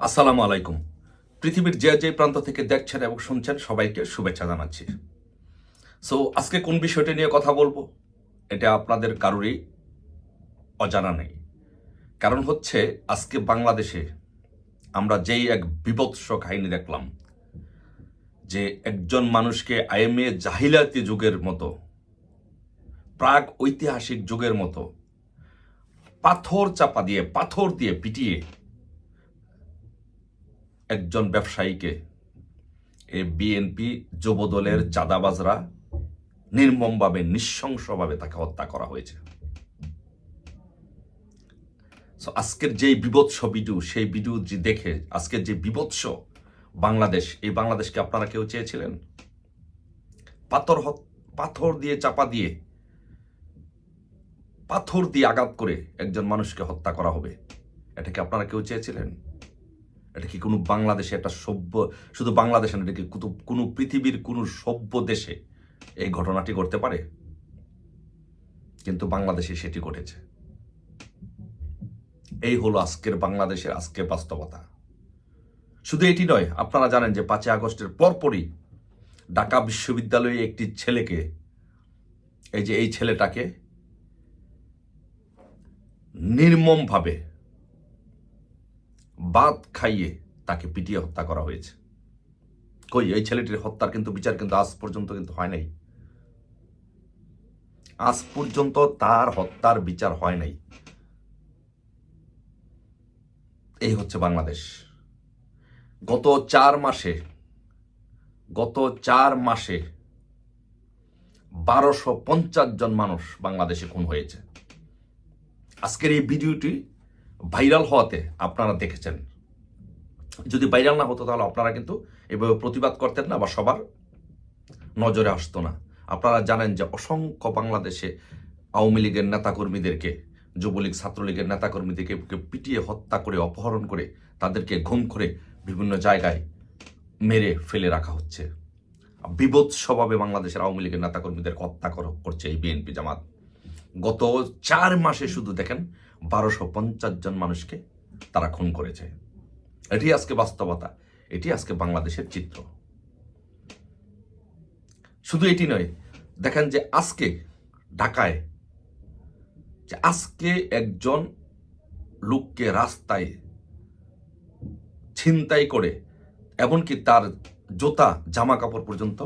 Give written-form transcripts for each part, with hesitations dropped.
আসসালামু আলাইকুম। পৃথিবীর যে যে প্রান্ত থেকে দেখছেন এবং শুনছেন সবাইকে শুভেচ্ছা জানাচ্ছি। আজকে কোন বিষয়টি নিয়ে কথা বলবো এটা আপনাদের কারোরই অজানা নেই। কারণ হচ্ছে আজকে বাংলাদেশে আমরা যেই এক বীভৎস কাহিনী দেখলাম, যে একজন মানুষকে আইএমএ জাহিলাতি যুগের মতো, প্রাক ঐতিহাসিক যুগের মতো পাথর দিয়ে পিটিয়ে একজন ব্যবসায়ীকে এই বিএনপি যুবদলের চাঁদাবাজরা নির্মমভাবে নৃশংসভাবে তাকে হত্যা করা হয়েছে। আজকের যে বিভৎস ভিডিও, সেই ভিডিও যে দেখে আজকের যে বিভৎস বাংলাদেশ, এই বাংলাদেশকে আপনারা কেউ চেয়েছিলেন? পাথর দিয়ে চাপা দিয়ে, পাথর দিয়ে আঘাত করে একজন মানুষকে হত্যা করা হবে, এটা কি আপনারা কেউ চেয়েছিলেন? এটা কি কোনো বাংলাদেশে, একটা সভ্য, শুধু বাংলাদেশে না, এটা কি কোনো পৃথিবীর কোনো সভ্য দেশে এই ঘটনাটি ঘটতে পারে? কিন্তু বাংলাদেশে সেটি ঘটেছে। এই হলো আজকের বাংলাদেশের আজকের বাস্তবতা। শুধু এটি নয়, আপনারা জানেন যে 5ই আগস্টের পরপরই ঢাকা বিশ্ববিদ্যালয়ে একটি ছেলেকে, এই ছেলেটাকে নির্মমভাবে বাদ খাইয়ে তাকে পিটিয়ে হত্যা করা হয়েছে। এই ছেলেটির হত্যার কিন্তু বিচার কিন্তু আজ পর্যন্ত কিন্তু হয় নাই। আজ পর্যন্ত তার হত্যার বিচার হয় নাই। এই হচ্ছে বাংলাদেশ। গত 4 মাসে 1250 জন মানুষ বাংলাদেশে খুন হয়েছে। আজকের এই ভিডিওটি ভাইরাল হওয়াতে আপনারা দেখেছেন। যদি ভাইরাল না হতো তাহলে আপনারা কিন্তু এভাবে প্রতিবাদ করতেন না, বা সবার নজরে আসতো না। আপনারা জানেন যে অসংখ্য বাংলাদেশে আওয়ামী লীগের নেতাকর্মীদেরকে, যুবলীগ ছাত্রলীগের নেতাকর্মীদেরকে পিটিয়ে হত্যা করে, অপহরণ করে, তাদেরকে ঘুম করে বিভিন্ন জায়গায় মেরে ফেলে রাখা হচ্ছে। বিভৎসভাবে বাংলাদেশের আওয়ামী লীগের নেতাকর্মীদের হত্যা করছে এই বিএনপি জামাত। গত 4 মাসে শুধু দেখেন 1250 জন মানুষকে তারা খুন করেছে। এটি আজকে বাস্তবতা, এটি আজকে বাংলাদেশের চিত্র। শুধু এটি নয়, দেখেন যে আজকে ঢাকায় আজকে একজন লোককে রাস্তায় ছিনতাই করে, এমনকি তার জুতা জামা কাপড় পর্যন্ত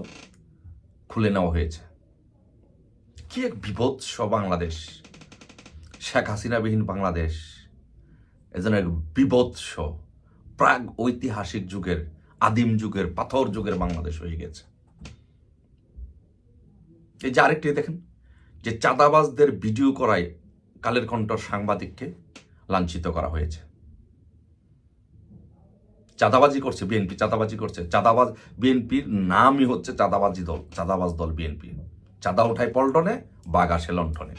খুলে নেওয়া হয়েছে। কি এক বিভৎস বাংলাদেশ! শেখ হাসিনাবিহীন বাংলাদেশ এজন এক বিভৎস প্রাগ ঐতিহাসিক যুগের, আদিম যুগের, পাথর যুগের বাংলাদেশ হয়ে গেছে। এই যে আরেকটি দেখেন, যে চাঁদাবাজদের ভিডিও করায় কালের কণ্ঠর সাংবাদিককে লাঞ্ছিত করা হয়েছে। চাঁদাবাজি করছে বিএনপি, চাঁদাবাজি করছে। বিএনপির নামই হচ্ছে চাঁদাবাজ দল বিএনপি। চাঁদা উঠায় পল্টনে, বাঘ আসে লণ্ঠনে।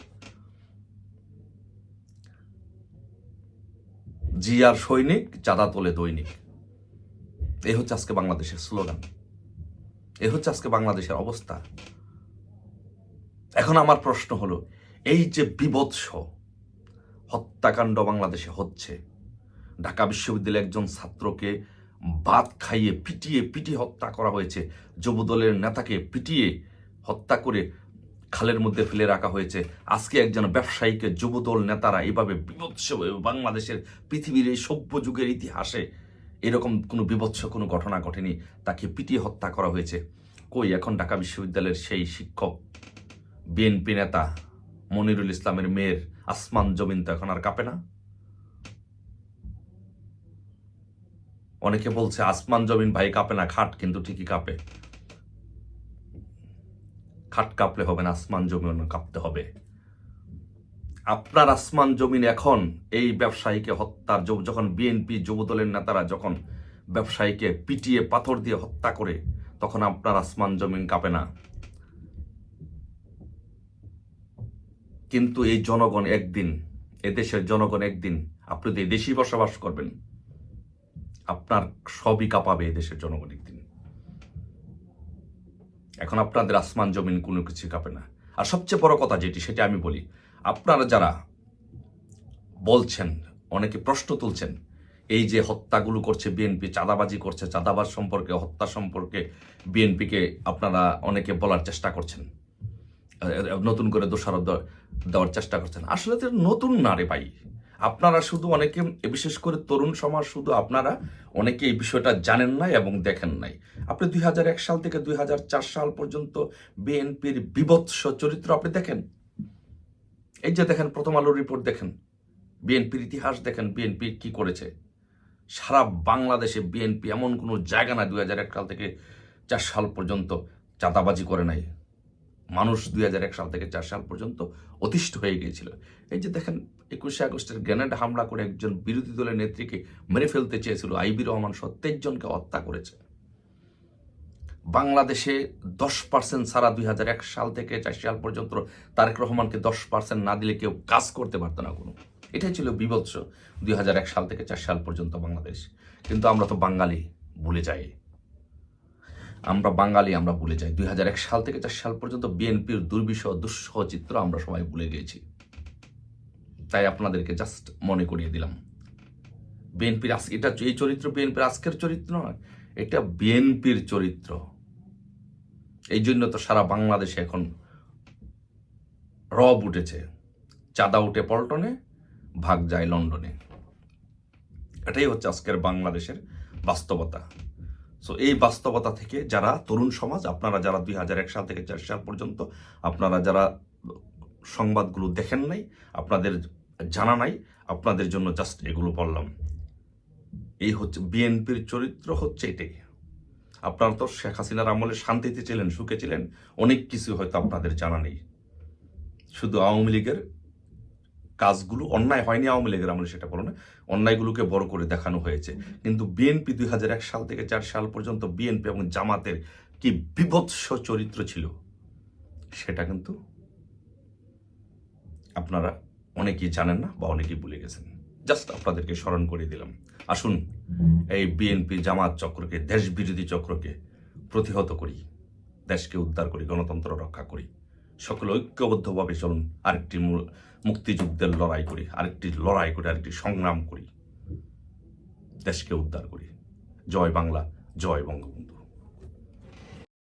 জিয়ার সৈনিক, চাঁদা তোলে দৈনিক। এই হচ্ছে আজকে বাংলাদেশের স্লোগান, এই হচ্ছে আজকে বাংলাদেশের অবস্থা। এখন আমার প্রশ্ন হলো, এই যে বিভৎস হত্যাকাণ্ড বাংলাদেশে হচ্ছে, ঢাকা বিশ্ববিদ্যালয়ের একজন ছাত্রকে ভাত খাইয়ে পিটিয়ে হত্যা করা হয়েছে, যুবদলের নেতাকে পিটিয়ে হত্যা করে খালের মধ্যে ফেলে রাখা হয়েছে, আজকে একজন ব্যবসায়ীকে যুবদল নেতারা এইভাবে বিভৎস, বাংলাদেশের পৃথিবীর এই সভ্য যুগের ইতিহাসে এরকম কোনো বিভৎস কোনো ঘটনা ঘটেনি, তাকে পিটিয়ে হত্যা করা হয়েছে। এখন ঢাকা বিশ্ববিদ্যালয়ের সেই শিক্ষক, বিএনপি নেতা মনিরুল ইসলামের মেয়ের আসমান জমিন তো এখন আর কাঁপে না? অনেকে বলছে আসমান জমিন ভাই কাঁপে না, খাট কিন্তু ঠিকই কাঁপে। খাট কাঁপলে হবে না, আসমান জমিন কাঁপতে হবে। আপনার আসমান জমিন এখন এই ব্যবসায়ীকে হত্যার, যখন বিএনপি যুবদলের নেতারা যখন ব্যবসায়ীকে পিটিয়ে পাথর দিয়ে হত্যা করে, তখন আপনার আসমান জমিন কাঁপে না। কিন্তু এই জনগণ একদিন, এদেশের জনগণ একদিন, আপনি তো এদেশেই বসবাস করবেন, আপনার সবই কাঁপাবে এদেশের জনগণ একদিন। এখন আপনাদের আসমান জমিন কোনো কিছু কাঁপে না। আর সবচেয়ে বড় কথা যেটি, সেটা আমি বলি, আপনারা যারা বলছেন, অনেকে প্রশ্ন তুলছেন, এই যে হত্যাগুলো করছে বিএনপি, চাঁদাবাজি করছে, চাঁদাবাজ সম্পর্কে, হত্যা সম্পর্কে বিএনপিকে আপনারা অনেকে বলার চেষ্টা করছেন, নতুন করে দোষারোপ দেওয়ার চেষ্টা করছেন। আসলে তো নতুন না রে ভাই। আপনারা শুধু অনেকে, বিশেষ করে তরুণ সমাজ, শুধু আপনারা অনেকে এই বিষয়টা জানেন নাই এবং দেখেন নাই। আপনি 2001 সাল থেকে 2004 সাল পর্যন্ত বিএনপির বিভৎস চরিত্র আপনি দেখেন। এই যে দেখেন, প্রথম আলোর রিপোর্ট দেখেন, বিএনপির ইতিহাস দেখেন, বিএনপি কি করেছে। সারা বাংলাদেশে বিএনপি এমন কোনো জায়গা না 2001 সাল থেকে 4 সাল পর্যন্ত চাঁদাবাজি করে নাই। মানুষ 2001 সাল থেকে 4 সাল পর্যন্ত অতিষ্ঠ হয়ে গিয়েছিল। এই যে দেখেন, 21শে আগস্টের গ্রেনেড হামলা করে একজন বিরোধী দলের নেত্রীকে মেরে ফেলতে চেয়েছিল, আইবি রহমান সহ 23 জনকে হত্যা করেছে। বাংলাদেশে 10% ছাড়া 2001 সাল থেকে 4 সাল পর্যন্ত তারেক রহমানকে 10% না দিলে কেউ কাজ করতে পারতো না কোনো। এটাই ছিল বিভৎস 2001 সাল থেকে 4 সাল পর্যন্ত বাংলাদেশ। কিন্তু আমরা তো বাঙালি, ভুলে যাই। আমরা বাঙালি, আমরা ভুলে যাই। 2001 সাল থেকে 4 সাল পর্যন্ত বিএনপির দুর্বিষহ দুঃসহ চিত্র আমরা সবাই ভুলে গিয়েছি। তাই আপনাদেরকে জাস্ট মনে করিয়ে দিলাম। বিএনপির এটা, এই চরিত্র বিএনপির আজকের চরিত্র নয়, এটা বিএনপির চরিত্র। এই জন্য তো সারা বাংলাদেশে এখন রব উঠেছে, চাঁদা উঠে পল্টনে, ভাগ যায় লন্ডনে। এটাই হচ্ছে আজকের বাংলাদেশের বাস্তবতা। সো এই বাস্তবতা থেকে যারা তরুণ সমাজ, আপনারা যারা 2001 সাল থেকে 4 সাল পর্যন্ত আপনারা যারা সংবাদগুলো দেখেন নাই, আপনাদের জানা নাই, আপনাদের জন্য জাস্ট এগুলো বললাম। এই হচ্ছে বিএনপির চরিত্র, হচ্ছে এটাই। আপনারা তো শেখ হাসিনার আমলে শান্তিতে ছিলেন, সুখে ছিলেন, অনেক কিছু হয়তো আপনাদের জানা নেই। শুধু আওয়ামী লীগের কাজগুলো অন্যায় হয়নি, আওয়ামী লীগের আমলে সেটা বলো না, অন্যায়গুলোকে বড় করে দেখানো হয়েছে। কিন্তু বিএনপি 2001 সাল থেকে 4 সাল পর্যন্ত বিএনপি এবং জামাতের কি বিভৎস চরিত্র ছিল, সেটা কিন্তু আপনারা অনেকেই জানেন না বা অনেকেই ভুলে গেছেন। জাস্ট আপনাদেরকে স্মরণ করে দিলাম। আসুন এই বিএনপি জামাত চক্রকে, দেশ বিরোধী চক্রকে প্রতিহত করি, দেশকে উদ্ধার করি, গণতন্ত্র রক্ষা করি। সকলে ঐক্যবদ্ধভাবে চলুন, আরেকটি মুক্তিযুদ্ধের লড়াই করি, আরেকটি সংগ্রাম করি, দেশকে উদ্ধার করি। জয় বাংলা, জয় বঙ্গবন্ধু।